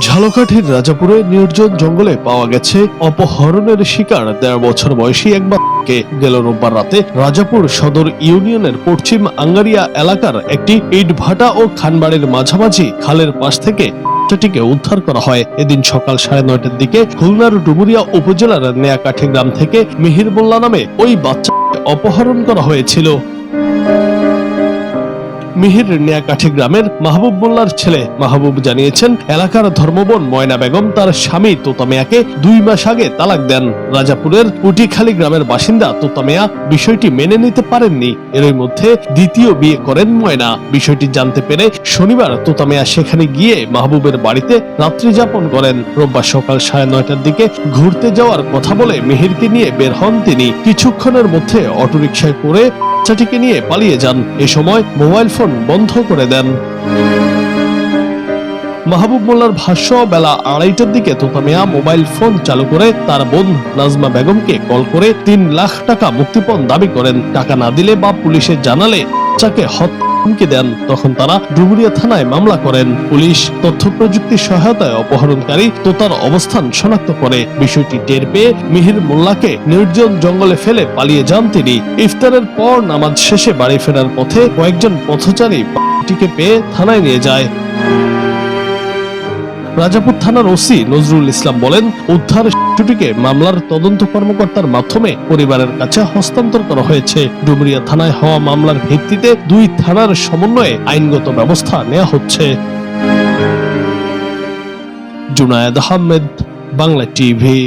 ঝালকাঠির রাজাপুরে নির্জন জঙ্গলে পাওয়া গেছে অপহরণের শিকার ১.৫ বছর বয়সী এক বাচ্চাকে। গেল রোববার রাতে রাজাপুর সদর ইউনিয়নের পশ্চিম আঙ্গারিয়া এলাকার একটি ইটভাটা ও খানবাড়ির মাঝামাঝি খালের পাশ থেকে বাচ্চাটিকে উদ্ধার করা হয়। এদিন সকাল ৯:৩০টার দিকে খুলনার ডুমুরিয়া উপজেলার নেয়াকাঠি গ্রাম থেকে মিহির মোল্লা নামে ওই বাচ্চাকে অপহরণ করা হয়েছিল। মিহির নেয়াকাঠি গ্রামের মাহবুব মোল্লার ছেলে মাহবুব জানিয়েছেন, এলাকার ধর্মবোন ময়না বেগম তার স্বামী তোতা মিয়াকে ২ মাস আগে তালাক দেন। রাজাপুরের উটিখালী গ্রামের বাসিন্দা তোতা মিয়া বিষয়টি মেনে নিতে পারেননি। এরই মধ্যে দ্বিতীয় বিয়ে করেন ময়না। বিষয়টি জানতে পেরে শনিবার তোতা মিয়া সেখানে গিয়ে মাহবুবের বাড়িতে রাত্রি যাপন করেন। রোববার সকাল ৯:৩০টার দিকে ঘুরতে যাওয়ার কথা বলে মিহিরকে নিয়ে বের হন তিনি। কিছুক্ষণের মধ্যে অটোরিকশায় করে বাচ্চাটিকে নিয়ে পালিয়ে যান। এ সময় মোবাইল ফোন বন্ধ করে দেন। মাহবুব মোল্লার ভাষ্য, বেলা ২:৩০টার দিকে তোতা মিয়া মোবাইল ফোন চালু করে তার বোন নাজমা বেগমকে কল করে ৩ লাখ টাকা মুক্তিপণ দাবি করেন। টাকা না দিলে বা পুলিশে জানালে বাচ্চাকে হত্যা হুমকি দেন। তখন তারা ডুমুরিয়া থানায় মামলা করেন। পুলিশ তথ্য প্রযুক্তির সহায়তায় অপহরণকারী তোতার অবস্থান শনাক্ত করে। বিষয়টি টের পেয়ে মিহির মোল্লাকে নির্জন জঙ্গলে ফেলে পালিয়ে যান তিনি। ইফতারের পর নামাজ শেষে বাড়ি ফেরার পথে কয়েকজন পথচারী বাচ্চাটিকে পেয়ে থানায় নিয়ে যায়। রাজাপুর থানার ওসি নজরুল ইসলাম বলেন, উদ্ধার শিশুটিকে মামলার তদন্ত কর্মকর্তার মাধ্যমে পরিবারের কাছে হস্তান্তর করা হয়েছে। ডুমুরিয়া থানায় হওয়া মামলার ভিত্তিতে ২ থানার সমন্বয়ে আইনগত ব্যবস্থা নেওয়া হচ্ছে। জুনায়েদ আহমেদ, বাংলা টিভি।